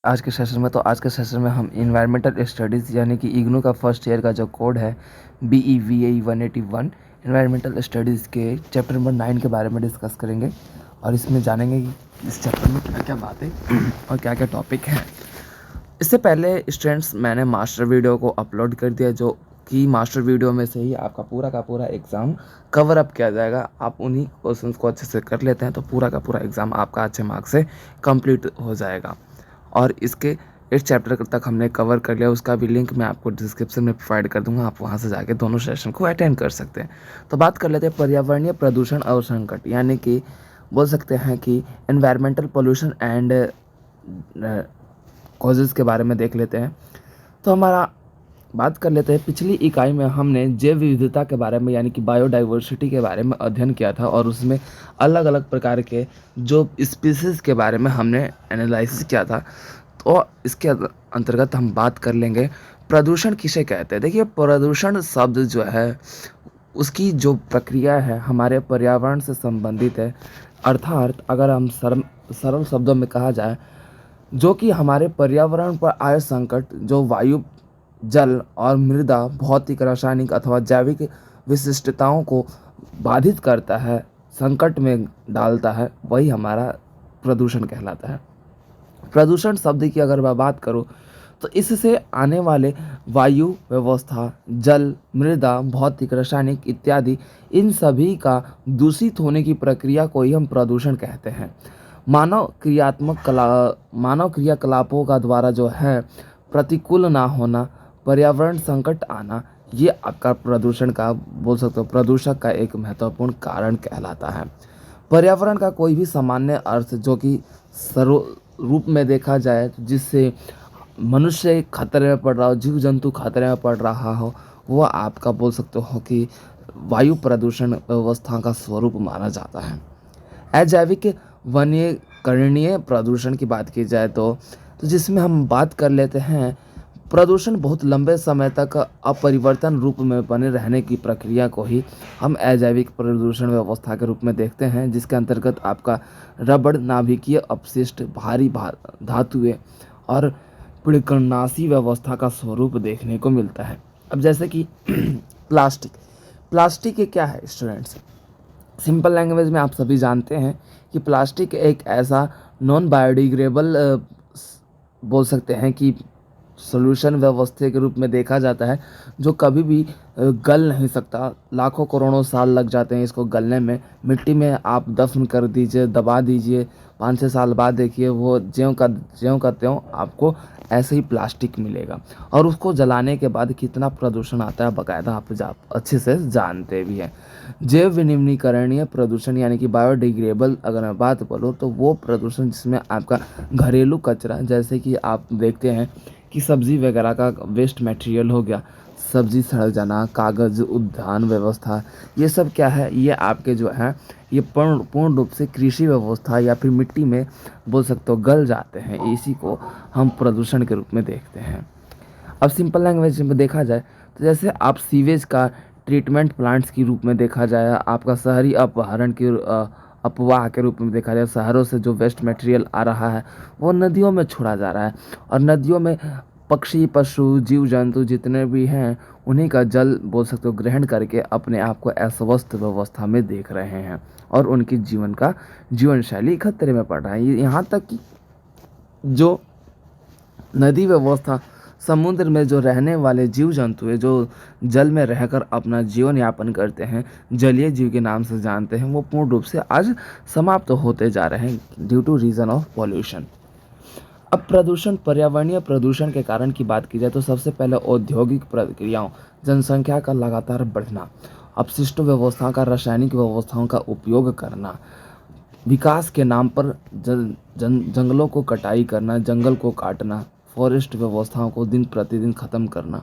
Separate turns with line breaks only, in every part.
आज के सेशन में हम इन्वायरमेंटल स्टडीज़ यानी कि इग्नू का फर्स्ट ईयर का जो कोड है BEVAE 181 इन्वायरमेंटल स्टडीज़ के चैप्टर नंबर 9 के बारे में डिस्कस करेंगे और इसमें जानेंगे कि इस चैप्टर में क्या क्या बातें और क्या क्या टॉपिक हैं। इससे पहले स्टूडेंट्स मैंने मास्टर वीडियो को अपलोड कर दिया, जो कि मास्टर वीडियो में से ही आपका पूरा का पूरा एग्ज़ाम कवर अप किया जाएगा। आप उन्हीं क्वेश्चंस को अच्छे से कर लेते हैं तो पूरा का पूरा एग्ज़ाम आपका अच्छे मार्क्स से कंप्लीट हो जाएगा। और इसके इस चैप्टर तक हमने कवर कर लिया, उसका भी लिंक मैं आपको डिस्क्रिप्शन में प्रोवाइड कर दूंगा। आप वहां से जाके दोनों सेशन को अटेंड कर सकते हैं। तो बात कर लेते हैं पर्यावरणीय प्रदूषण और संकट, यानी कि बोल सकते हैं कि एनवायरमेंटल पोल्यूशन एंड कॉजेज़ के बारे में देख लेते हैं। तो हमारा बात कर लेते हैं, पिछली इकाई में हमने जैव विविधता के बारे में यानी कि बायोडाइवर्सिटी के बारे में अध्ययन किया था और उसमें अलग अलग प्रकार के जो स्पीसीज़ के बारे में हमने एनालिसिस किया था। तो इसके अंतर्गत हम बात कर लेंगे प्रदूषण किसे कहते हैं। देखिए, प्रदूषण शब्द जो है उसकी जो प्रक्रिया है हमारे पर्यावरण से संबंधित है, अर्थात अगर हम सरल शब्दों में कहा जाए, जो कि हमारे पर्यावरण पर आए संकट जो वायु, जल और मृदा, भौतिक, रासायनिक अथवा जैविक विशिष्टताओं को बाधित करता है, संकट में डालता है, वही हमारा प्रदूषण कहलाता है। प्रदूषण शब्द की अगर मैं बात करूं तो इससे आने वाले वायु व्यवस्था, जल, मृदा, भौतिक, रासायनिक इत्यादि, इन सभी का दूषित होने की प्रक्रिया को ही हम प्रदूषण कहते हैं। मानव क्रियाकलापों का द्वारा जो है प्रतिकूल ना होना, पर्यावरण संकट आना, ये आपका प्रदूषण का बोल सकते हो प्रदूषक का एक महत्वपूर्ण कारण कहलाता है। पर्यावरण का कोई भी सामान्य अर्थ जो कि सर्व रूप में देखा जाए, जिससे मनुष्य खतरे में पड़ रहा हो, जीव जंतु खतरे में पड़ रहा हो, वो आपका बोल सकते हो कि वायु प्रदूषण व्यवस्था का स्वरूप माना जाता है। अजैविक वन्यकरणीय प्रदूषण की बात की जाए तो जिसमें हम बात कर लेते हैं, प्रदूषण बहुत लंबे समय तक अपरिवर्तन रूप में बने रहने की प्रक्रिया को ही हम अजैविक प्रदूषण व्यवस्था के रूप में देखते हैं, जिसके अंतर्गत आपका रबड़, नाभिकीय अपशिष्ट, भारी धातुएं और पीड़कनाशी व्यवस्था का स्वरूप देखने को मिलता है। अब जैसे कि प्लास्टिक प्लास्टिक ये क्या है स्टूडेंट्स? सिंपल लैंग्वेज में आप सभी जानते हैं कि प्लास्टिक एक ऐसा नॉन बायोडिग्रेडेबल बोल सकते हैं कि सॉल्यूशन व्यवस्था के रूप में देखा जाता है, जो कभी भी गल नहीं सकता। लाखों करोड़ों साल लग जाते हैं इसको गलने में। मिट्टी में आप दफन कर दीजिए, दबा दीजिए, 5-6 साल बाद देखिए वो ज्यों का त्यों आपको ऐसे ही प्लास्टिक मिलेगा। और उसको जलाने के बाद कितना प्रदूषण आता है बाकायदा आप अच्छे से जानते भी हैं। जैव विनिर्मीकरणीय प्रदूषण यानी कि बायोडिग्रेडेबल अगर मैं बात बोलूँ तो वो प्रदूषण जिसमें आपका घरेलू कचरा, जैसे कि आप देखते हैं कि सब्जी वगैरह का वेस्ट मटेरियल हो गया, सब्जी सड़ जाना, कागज़, उद्यान व्यवस्था, ये सब क्या है, ये आपके जो है ये पूर्ण रूप से कृषि व्यवस्था या फिर मिट्टी में बोल सकते हो गल जाते हैं। इसी को हम प्रदूषण के रूप में देखते हैं। अब सिंपल लैंग्वेज में देखा जाए तो जैसे आप सीवेज का ट्रीटमेंट प्लांट्स के रूप में देखा जाए, आपका शहरी अपहरण की अफवाह के रूप में देखा जाए, शहरों से जो वेस्ट मटेरियल आ रहा है वो नदियों में छोड़ा जा रहा है और नदियों में पक्षी, पशु, जीव जंतु जितने भी हैं उन्हीं का जल बोल सकते हो ग्रहण करके अपने आप को अस्वस्थ व्यवस्था में देख रहे हैं और उनकी जीवन शैली खतरे में पड़ रहा है। यहाँ तक कि जो नदी व्यवस्था, समुद्र में जो रहने वाले जीव जंतु है जो जल में रहकर अपना जीवन यापन करते हैं, जलीय जीव के नाम से जानते हैं, वो पूर्ण रूप से आज समाप्त होते जा रहे हैं due to reason of pollution. अब प्रदूषण, पर्यावरणीय प्रदूषण के कारण की बात की जाए तो सबसे पहले औद्योगिक प्रक्रियाओं, जनसंख्या का लगातार बढ़ना, अपशिष्ट व्यवस्था का रासायनिक व्यवस्थाओं का उपयोग करना, विकास के नाम पर जंगलों को कटाई करना, जंगल को काटना, फॉरेस्ट व्यवस्थाओं को दिन प्रतिदिन ख़त्म करना,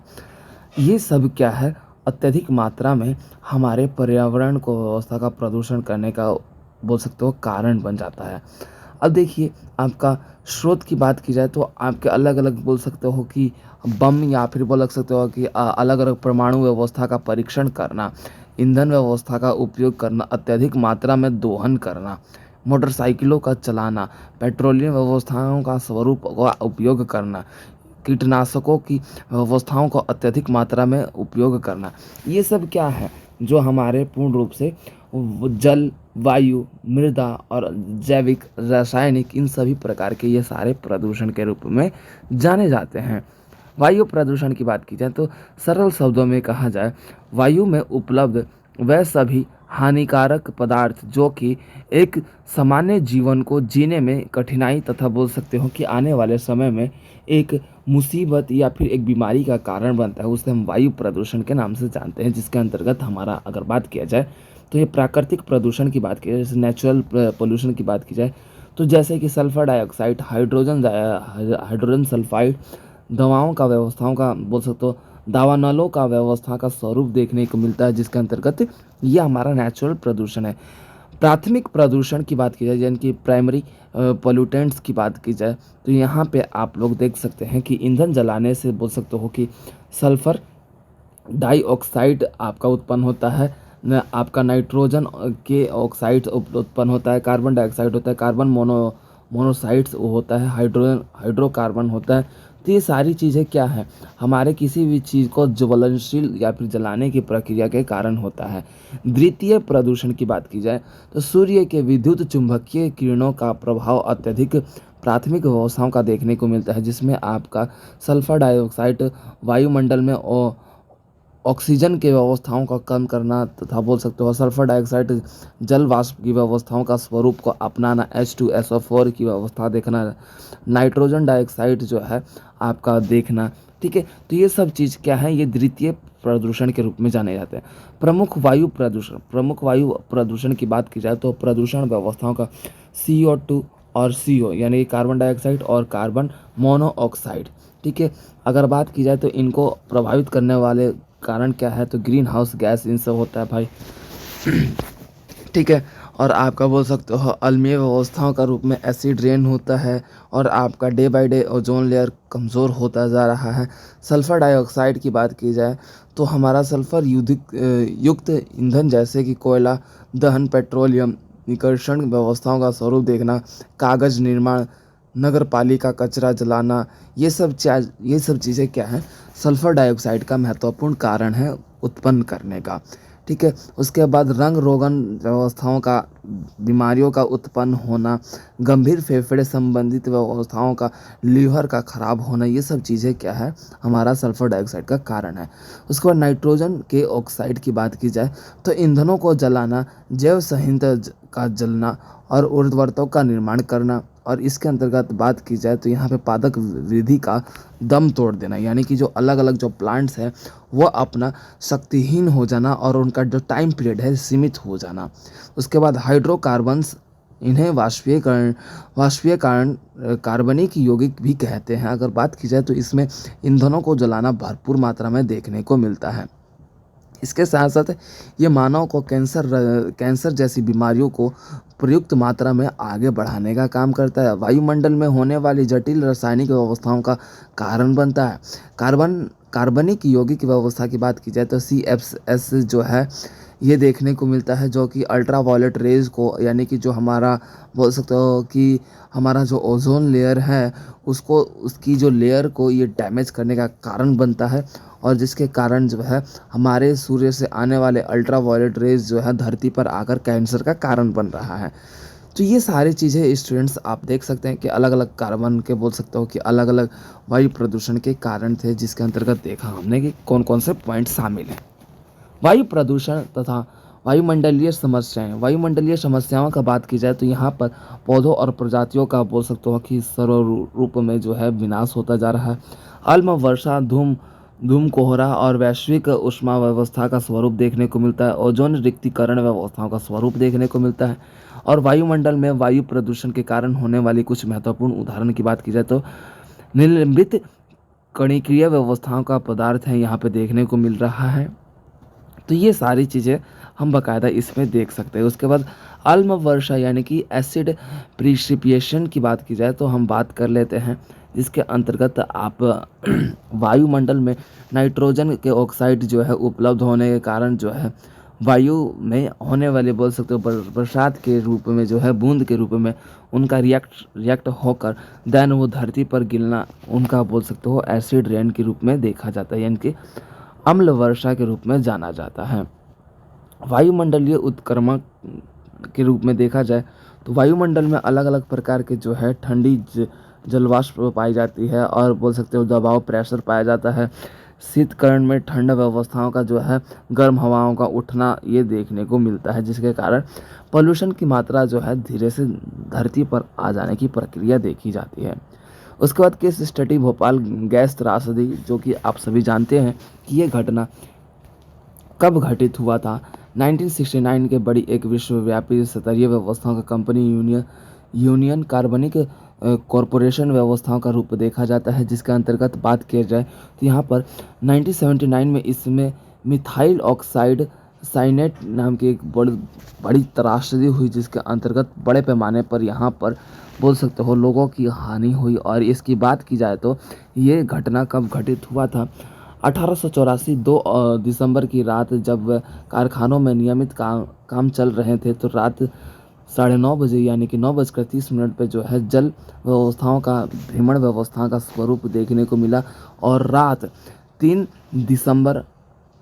ये सब क्या है, अत्यधिक मात्रा में हमारे पर्यावरण को व्यवस्था का प्रदूषण करने का बोल सकते हो कारण बन जाता है। अब देखिए, आपका स्रोत की बात की जाए तो आपके अलग अलग बोल सकते हो कि बम या फिर बोल सकते हो कि अलग अलग परमाणु व्यवस्था का परीक्षण करना, ईंधन व्यवस्था का उपयोग करना, अत्यधिक मात्रा में दोहन करना, मोटरसाइकिलों का चलाना, पेट्रोलियम व्यवस्थाओं का स्वरूप का उपयोग करना, कीटनाशकों की व्यवस्थाओं को अत्यधिक मात्रा में उपयोग करना, ये सब क्या है जो हमारे पूर्ण रूप से जल, वायु, मृदा और जैविक, रासायनिक, इन सभी प्रकार के ये सारे प्रदूषण के रूप में जाने जाते हैं। वायु प्रदूषण की बात की जाए तो सरल शब्दों में कहा जाए, वायु में उपलब्ध वह सभी हानिकारक पदार्थ जो कि एक सामान्य जीवन को जीने में कठिनाई तथा बोल सकते हो कि आने वाले समय में एक मुसीबत या फिर एक बीमारी का कारण बनता है, उसे हम वायु प्रदूषण के नाम से जानते हैं। जिसके अंतर्गत हमारा अगर बात किया जाए तो ये प्राकृतिक प्रदूषण की बात की जाए, जैसे नेचुरल पोल्यूशन की बात की जाए तो जैसे कि सल्फर डाइऑक्साइड, हाइड्रोजन सल्फाइड, दवाओं का व्यवस्थाओं का बोल सकते हो, दावानलों का व्यवस्था का स्वरूप देखने को मिलता है, जिसके अंतर्गत ये हमारा नेचुरल प्रदूषण है। प्राथमिक प्रदूषण की बात की जाए यानी कि प्राइमरी पोल्यूटेंट्स की बात की जाए तो यहाँ पे आप लोग देख सकते हैं कि ईंधन जलाने से बोल सकते हो कि सल्फर डाइऑक्साइड आपका उत्पन्न होता है, आपका नाइट्रोजन के ऑक्साइड उत्पन्न होता है, कार्बन डाइऑक्साइड होता है, कार्बन मोनोसाइड्स होता है, हाइड्रोकार्बन होता है। तो ये सारी चीज़ें क्या है, हमारे किसी भी चीज़ को ज्वलनशील या फिर जलाने की प्रक्रिया के कारण होता है। द्वितीय प्रदूषण की बात की जाए तो सूर्य के विद्युत चुंबकीय किरणों का प्रभाव अत्यधिक प्राथमिक व्यवस्थाओं का देखने को मिलता है, जिसमें आपका सल्फर डाइऑक्साइड वायुमंडल में ऑक्सीजन के व्यवस्थाओं का कम करना तथा बोल सकते हो सल्फर डाइऑक्साइड जल वाष्प की व्यवस्थाओं का स्वरूप को अपनाना, H2SO4 की व्यवस्था देखना, नाइट्रोजन डाइऑक्साइड जो है आपका देखना। ठीक है, तो ये सब चीज़ क्या है, ये द्वितीय प्रदूषण के रूप में जाने जाते हैं। प्रमुख वायु प्रदूषण की बात की जाए तो प्रदूषण व्यवस्थाओं का CO2 और CO यानी कि कार्बन डाइऑक्साइड और कार्बन मोनोऑक्साइड। ठीक है, अगर बात की जाए तो इनको प्रभावित करने वाले कारण क्या है, तो ग्रीन हाउस गैस इनसे होता है भाई। ठीक है, और आपका बोल सकते हो अम्लीय व्यवस्थाओं का रूप में एसिड रेन होता है और आपका day by day ozone layer कमज़ोर होता जा रहा है। सल्फर डाइऑक्साइड की बात की जाए तो हमारा सल्फर युक्त ईंधन जैसे कि कोयला दहन, पेट्रोलियम निकर्षण व्यवस्थाओं का स्वरूप देखना, कागज़ निर्माण, नगर पालिका कचरा जलाना, ये सब चीज़ें क्या है, सल्फर डाइऑक्साइड का महत्वपूर्ण कारण है उत्पन्न करने का। ठीक है, उसके बाद रंग रोगन व्यवस्थाओं का, बीमारियों का उत्पन्न होना, गंभीर फेफड़े संबंधित व्यवस्थाओं का, लीवर का खराब होना, ये सब चीज़ें क्या है, हमारा सल्फर डाइऑक्साइड का कारण है। उसके बाद नाइट्रोजन के ऑक्साइड की बात की जाए तो ईंधनों को जलाना, जैव संयंत्र का जलना और उर्वरकों का निर्माण करना, और इसके अंतर्गत बात की जाए तो यहाँ पे पादप विधि का दम तोड़ देना, यानी कि जो अलग अलग जो प्लांट्स है वो अपना शक्तिहीन हो जाना और उनका जो टाइम पीरियड है सीमित हो जाना। उसके बाद हाइड्रोकार्बन्स, इन्हें वाष्पीयकरण कार्बनिक यौगिक भी कहते हैं। अगर बात की जाए तो इसमें ईंधनों को जलाना भरपूर मात्रा में देखने को मिलता है। इसके साथ साथ ये मानव को कैंसर जैसी बीमारियों को प्रयुक्त मात्रा में आगे बढ़ाने का काम करता है। वायुमंडल में होने वाली जटिल रासायनिक व्यवस्थाओं का कारण बनता है। कार्बनिक यौगिक व्यवस्था की बात की जाए तो CFS जो है ये देखने को मिलता है, जो कि अल्ट्रा वायलेट रेज को, यानी कि जो हमारा बोल सकते हो कि हमारा जो ओजोन लेयर है उसको, उसकी जो लेयर को ये डैमेज करने का कारण बनता है, और जिसके कारण जो है हमारे सूर्य से आने वाले अल्ट्रा वायलेट रेज जो है धरती पर आकर कैंसर का कारण बन रहा है। तो ये सारी चीज़ें स्टूडेंट्स आप देख सकते हैं कि अलग अलग कार्बन के बोल सकते हो कि अलग अलग वायु प्रदूषण के कारण थे, जिसके अंतर्गत देखा हमने कि कौन कौन से पॉइंट शामिल हैं। वायु प्रदूषण तथा वायुमंडलीय समस्याएं। वायुमंडलीय समस्याओं का बात की जाए तो यहाँ पर पौधों और प्रजातियों का बोल सकते हो कि सर्व रूप में जो है विनाश होता जा रहा है। अल्म वर्षा, धूम कोहरा और वैश्विक उष्मा व्यवस्था का स्वरूप देखने को मिलता है। ओजोन रिक्तीकरण व्यवस्थाओं का स्वरूप देखने को मिलता है। और वायुमंडल में वायु प्रदूषण के कारण होने वाली कुछ महत्वपूर्ण उदाहरण की बात की जाए तो निलंबित कणिकीय व्यवस्थाओं का पदार्थ है यहाँ पे देखने को मिल रहा है। तो ये सारी चीज़ें हम बाकायदा इसमें देख सकते हैं। उसके बाद अल्म वर्षा यानी कि एसिड प्रिसिपिएशन की बात की जाए तो हम बात कर लेते हैं, जिसके अंतर्गत आप वायुमंडल में नाइट्रोजन के ऑक्साइड जो है उपलब्ध होने के कारण जो है वायु में होने वाले बोल सकते हो बरसात के रूप में जो है बूंद के रूप में उनका रिएक्ट होकर देन वो धरती पर गिरना उनका बोल सकते हो एसिड रेन के रूप में देखा जाता है, यानी कि अम्ल वर्षा के रूप में जाना जाता है। वायुमंडलीय उत्क्रमण के रूप में देखा जाए तो वायुमंडल में अलग अलग प्रकार के जो है ठंडी जलवाष्प पाई जाती है और बोल सकते हो दबाव प्रेशर पाया जाता है। शीतकरण में ठंड व्यवस्थाओं का जो है गर्म हवाओं का उठना ये देखने को मिलता है, जिसके कारण पोल्यूशन की मात्रा जो है धीरे से धरती पर आ जाने की प्रक्रिया देखी जाती है। उसके बाद केस स्टडी भोपाल गैस त्रासदी, जो कि आप सभी जानते हैं कि ये घटना कब घटित हुआ था। 1969 के बड़ी एक विश्वव्यापी स्तरीय व्यवस्थाओं का कंपनी यूनियन कार्बनिक कॉरपोरेशन व्यवस्थाओं का रूप देखा जाता है, जिसके अंतर्गत बात किया जाए तो यहाँ पर 1979 में इसमें मिथाइल ऑक्साइड साइनेट नाम की एक बड़ी त्रासदी हुई, जिसके अंतर्गत बड़े पैमाने पर यहाँ पर बोल सकते हो लोगों की हानि हुई। और इसकी बात की जाए तो ये घटना कब घटित हुआ था, 1884 2 दिसंबर की रात, जब कारखानों में नियमित काम चल रहे थे तो रात 9:30 बजे यानी कि 9:30 पे जो है जल व्यवस्थाओं का भ्रमण व्यवस्था का स्वरूप देखने को मिला। और रात 3 दिसंबर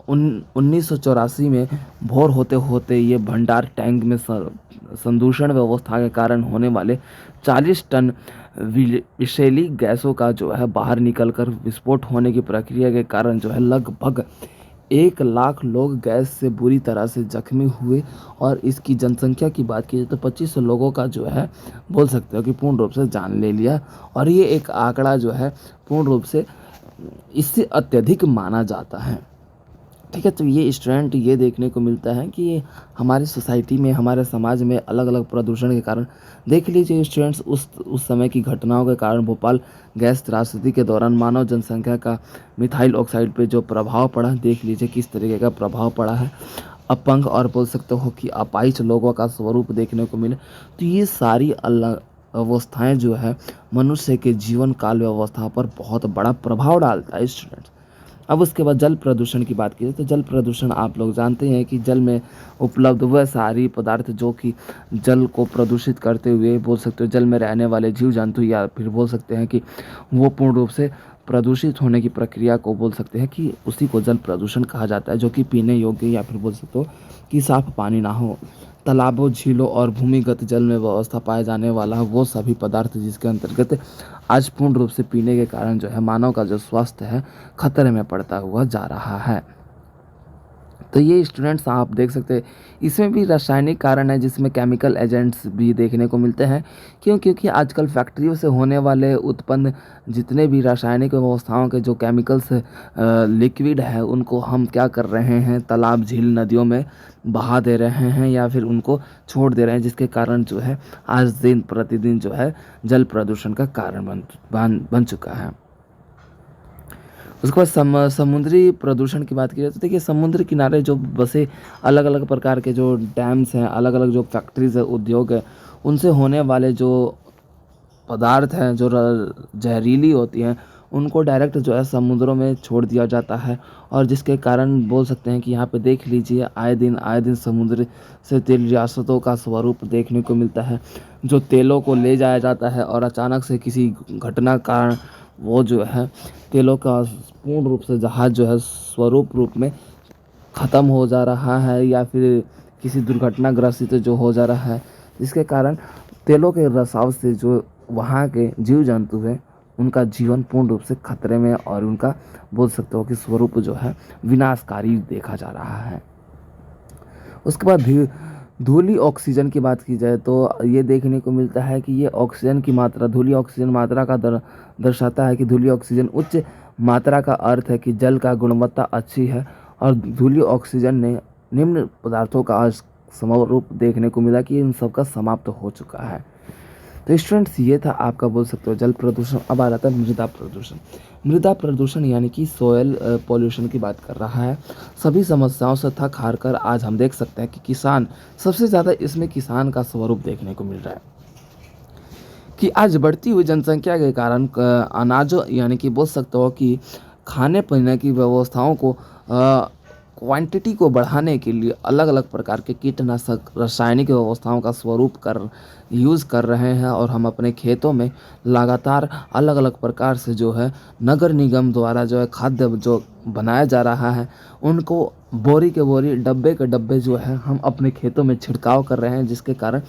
1984 में भोर होते होते ये भंडार टैंक में संदूषण व्यवस्था के कारण होने वाले 40 टन विषैली गैसों का जो है बाहर निकलकर विस्फोट होने की प्रक्रिया के कारण जो है लगभग 1 लाख लोग गैस से बुरी तरह से जख्मी हुए। और इसकी जनसंख्या की बात की जाए तो 25 लोगों का जो है बोल सकते हो कि पूर्ण रूप से जान ले लिया। और ये एक आंकड़ा जो है पूर्ण रूप से इससे अत्यधिक माना जाता है। ठीक है, तो ये स्टूडेंट ये देखने को मिलता है कि हमारी सोसाइटी में हमारे समाज में अलग अलग प्रदूषण के कारण देख लीजिए स्टूडेंट्स उस समय की घटनाओं के कारण भोपाल गैस त्रासदी के दौरान मानव जनसंख्या का मिथाइल ऑक्साइड पे जो प्रभाव पड़ा, देख लीजिए किस तरीके का प्रभाव पड़ा है। अपंग और बोल सकते हो कि अपाहिज लोगों का स्वरूप देखने को मिले। तो ये सारी अलग अवस्थाएं जो है मनुष्य के जीवन काल व्यवस्था पर बहुत बड़ा प्रभाव डालता है स्टूडेंट्स। अब उसके बाद जल प्रदूषण की बात की जाए तो जल प्रदूषण आप लोग जानते हैं कि जल में उपलब्ध वह सारी पदार्थ जो कि जल को प्रदूषित करते हुए बोल सकते हो जल में रहने वाले जीव जंतु या फिर बोल सकते हैं कि वो पूर्ण रूप से प्रदूषित होने की प्रक्रिया को बोल सकते हैं कि उसी को जल प्रदूषण कहा जाता है, जो कि पीने योग्य या फिर बोल सकते हो कि साफ पानी ना हो। तालाबों, झीलों और भूमिगत जल में व्यवस्था पाए जाने वाला वो सभी पदार्थ जिसके अंतर्गत आज पूर्ण रूप से पीने के कारण जो है मानव का जो स्वास्थ्य है खतरे में पड़ता हुआ जा रहा है। तो ये स्टूडेंट्स आप देख सकते हैं इसमें भी रासायनिक कारण है, जिसमें केमिकल एजेंट्स भी देखने को मिलते हैं। क्योंकि आजकल फैक्ट्रियों से होने वाले उत्पन्न जितने भी रासायनिक व्यवस्थाओं के जो केमिकल्स लिक्विड है उनको हम क्या कर रहे हैं, तालाब, झील, नदियों में बहा दे रहे हैं या फिर उनको छोड़ दे रहे हैं, जिसके कारण जो है आज दिन प्रतिदिन जो है जल प्रदूषण का कारण बन चुका है। उसके बाद समुद्री प्रदूषण की बात की जाए तो देखिए समुद्र किनारे जो बसे अलग अलग प्रकार के जो डैम्स हैं, अलग अलग जो फैक्ट्रीज है, उद्योग है, उनसे होने वाले जो पदार्थ हैं जो जहरीली होती हैं उनको डायरेक्ट जो है समुद्रों में छोड़ दिया जाता है। और जिसके कारण बोल सकते हैं कि यहाँ पे देख लीजिए आए दिन समुद्र से तेल रियासतों का स्वरूप देखने को मिलता है। जो तेलों को ले जाया जाता है और अचानक से किसी घटना कारण वो जो है तेलों का पूर्ण रूप से जहाज जो है स्वरूप रूप में ख़त्म हो जा रहा है या फिर किसी दुर्घटनाग्रस्त जो हो जा रहा है, जिसके कारण तेलों के रसाव से जो वहाँ के जीव जंतु हैं उनका जीवन पूर्ण रूप से खतरे में और उनका बोल सकते हो कि स्वरूप जो है विनाशकारी देखा जा रहा है। उसके बाद भी धूली ऑक्सीजन की बात की जाए तो ये देखने को मिलता है कि ये ऑक्सीजन की मात्रा, धूली ऑक्सीजन मात्रा का दर्शाता है कि धूली ऑक्सीजन उच्च मात्रा का अर्थ है कि जल का गुणवत्ता अच्छी है। और धूली ऑक्सीजन ने निम्न पदार्थों का आज स्वरूप देखने को मिला कि इन सब का समाप्त हो चुका है। तो स्टूडेंट्स ये था आपका बोल सकते हो जल प्रदूषण। अब आ रहा है मृदा प्रदूषण। मृदा प्रदूषण यानी कि सोयल पॉल्यूशन की बात कर रहा है। सभी समस्याओं से थक हार कर आज हम देख सकते हैं कि किसान सबसे ज़्यादा इसमें किसान का स्वरूप देखने को मिल रहा है कि आज बढ़ती हुई जनसंख्या के कारण अनाज यानी कि बोल सकते हो कि खाने पीने की व्यवस्थाओं को क्वांटिटी को बढ़ाने के लिए अलग अलग प्रकार के कीटनाशक रासायनिक व्यवस्थाओं का स्वरूप कर यूज़ कर रहे हैं और हम अपने खेतों में लगातार अलग अलग प्रकार से जो है नगर निगम द्वारा जो है खाद्य जो बनाया जा रहा है उनको बोरी के बोरी डब्बे के डब्बे जो है हम अपने खेतों में छिड़काव कर रहे हैं, जिसके कारण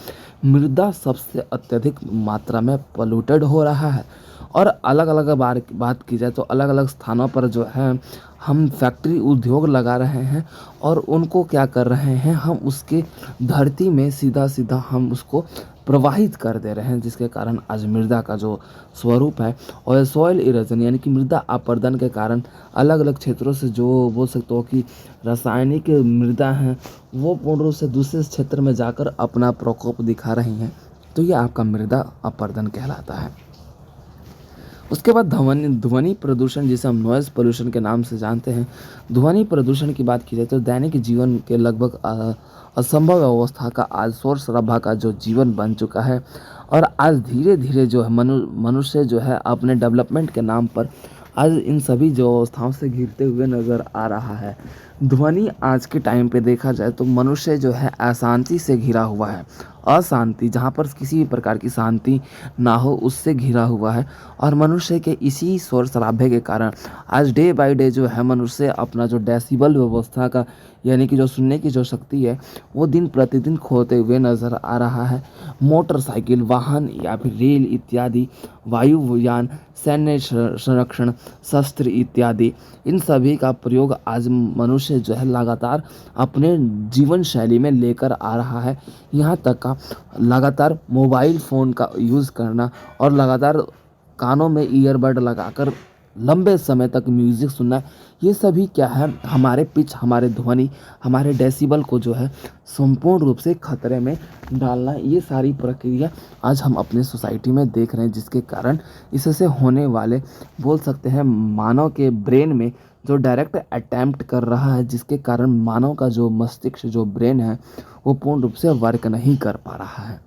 मृदा सबसे अत्यधिक मात्रा में पोल्यूटेड हो रहा है। और अलग अलग बात की जाए तो अलग अलग स्थानों पर जो है हम फैक्ट्री उद्योग लगा रहे हैं और उनको क्या कर रहे हैं, हम उसके धरती में सीधा सीधा हम उसको प्रवाहित कर दे रहे हैं, जिसके कारण आज मृदा का जो स्वरूप है और सॉइल इरोजन यानी कि मृदा अपरदन के कारण अलग अलग क्षेत्रों से जो बोल सकते हो कि रासायनिक मृदा हैं वो पूर्ण रूप से दूसरे क्षेत्र में जाकर अपना प्रकोप दिखा रही हैं। तो ये आपका मृदा अपरदन कहलाता है। उसके बाद ध्वनि प्रदूषण, जिसे हम नॉइज़ पोल्यूशन के नाम से जानते हैं। ध्वनि प्रदूषण की बात की जाए तो दैनिक जीवन के लगभग असंभव अवस्था का आज शोर शराबा का जो जीवन बन चुका है और आज धीरे धीरे जो है मनुष्य जो है अपने डेवलपमेंट के नाम पर आज इन सभी जो अवस्थाओं से घिरते हुए नज़र आ रहा है। ध्वनि आज के टाइम पे देखा जाए तो मनुष्य जो है अशांति से घिरा हुआ है। अशांति, जहाँ पर किसी भी प्रकार की शांति ना हो, उससे घिरा हुआ है और मनुष्य के इसी शोर शराबे के कारण आज डे बाय डे जो है मनुष्य अपना जो डेसिबल व्यवस्था का यानी कि जो सुनने की जो शक्ति है वो दिन प्रतिदिन खोते हुए नज़र आ रहा है। मोटरसाइकिल, वाहन या फिर रेल इत्यादि, वायुयान, सैन्य संरक्षण, शस्त्र इत्यादि, इन सभी का प्रयोग आज मनुष्य जो है लगातार अपने जीवन शैली में लेकर आ रहा है। यहाँ तक का लगातार मोबाइल फ़ोन का यूज़ करना और लगातार कानों में ईयरबड लगाकर लंबे समय तक म्यूज़िक सुनना, ये सभी क्या है, हमारे पिच, हमारे ध्वनि, हमारे डेसिबल को जो है संपूर्ण रूप से खतरे में डालना, ये सारी प्रक्रिया आज हम अपने सोसाइटी में देख रहे हैं, जिसके कारण इससे होने वाले बोल सकते हैं मानव के ब्रेन में जो डायरेक्ट अटैम्प्ट कर रहा है, जिसके कारण मानव का जो मस्तिष्क जो ब्रेन है वो पूर्ण रूप से वर्क नहीं कर पा रहा है।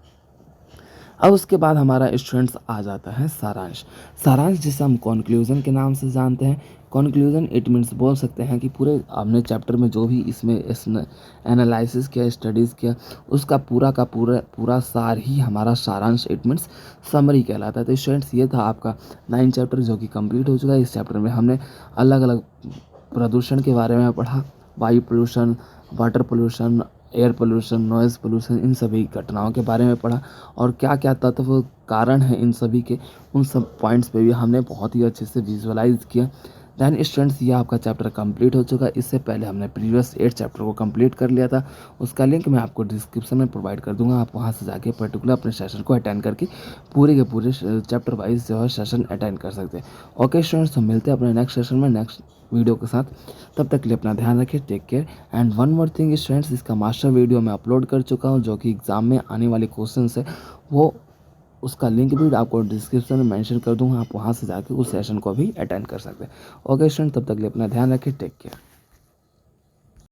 अब उसके बाद हमारा स्टूडेंट्स आ जाता है सारांश। सारांश जिसे हम कंक्लूजन के नाम से जानते हैं। कंक्लूजन इट मीन्स बोल सकते हैं कि पूरे हमने चैप्टर में जो भी इसमें एनालिसिस किया, स्टडीज़ किया, उसका पूरा का पूरा सार ही हमारा सारांश इट मीन्स समरी कहलाता है। तो स्टूडेंट्स ये था आपका 9 चैप्टर जो कि कंप्लीट हो चुका है। इस चैप्टर में हमने अलग अलग प्रदूषण के बारे में पढ़ा, वायु प्रदूषण, water pollution, air pollution, noise pollution, इन सभी घटनाओं के बारे में पढ़ा और क्या क्या तत्व कारण हैं इन सभी के, उन सब पॉइंट्स पे भी हमने बहुत ही अच्छे से विजुअलाइज किया। दैन स्टूडेंट्स ये आपका चैप्टर कंप्लीट हो चुका है। इससे पहले हमने प्रीवियस 8 चैप्टर को कंप्लीट कर लिया था, उसका लिंक मैं आपको डिस्क्रिप्शन में प्रोवाइड कर दूंगा। आप वहां से जाके पर्टिकुलर अपने सेशन को अटेंड करके पूरे के पूरे चैप्टर वाइज जो है सेशन अटेंड कर सकते हैं। ओके स्टूडेंट्स, हम मिलते हैं अपने नेक्स्ट सेशन में नेक्स्ट वीडियो के साथ। तब तक के लिए अपना ध्यान रखिए, take care. And one more thing students, इसका मास्टर वीडियो मैं अपलोड कर चुका हूँ जो कि एग्ज़ाम में आने वाले क्वेश्चन है, वो उसका लिंक भी आपको डिस्क्रिप्शन में मेंशन कर दूंगा। आप वहां से जाके उस सेशन को भी अटेंड कर सकते हैं। ओके स्टूडेंट, तब तक के लिए अपना ध्यान रखिए, टेक केयर।